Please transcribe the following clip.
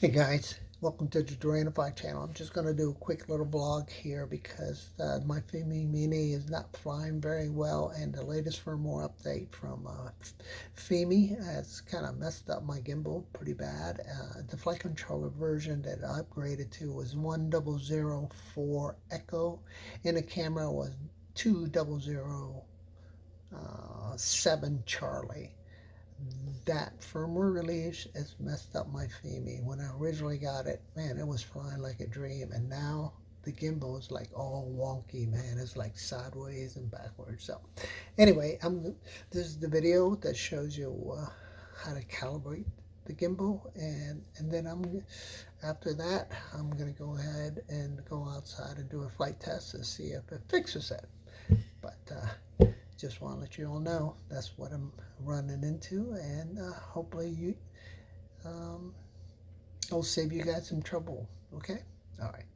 Hey guys, welcome to the Drainify channel. I'm just going to do a quick little vlog here because my Fimi Mini is not flying very well, and the latest firmware update from Fimi has kind of messed up my gimbal pretty bad. The flight controller version that I upgraded to was 1004 Echo, and the camera was 2007 Charlie. That firmware release has messed up my Fimi. When I originally got it, man, it was flying like a dream, and now the gimbal is like all wonky, man. It's like sideways and backwards. So anyway, this is the video that shows you how to calibrate the gimbal, and then after that I'm gonna go ahead and go outside and do a flight test to see if it fixes it. But just want to let you all know that's what I'm running into, and hopefully um, I'll save you guys some trouble. Okay, all right.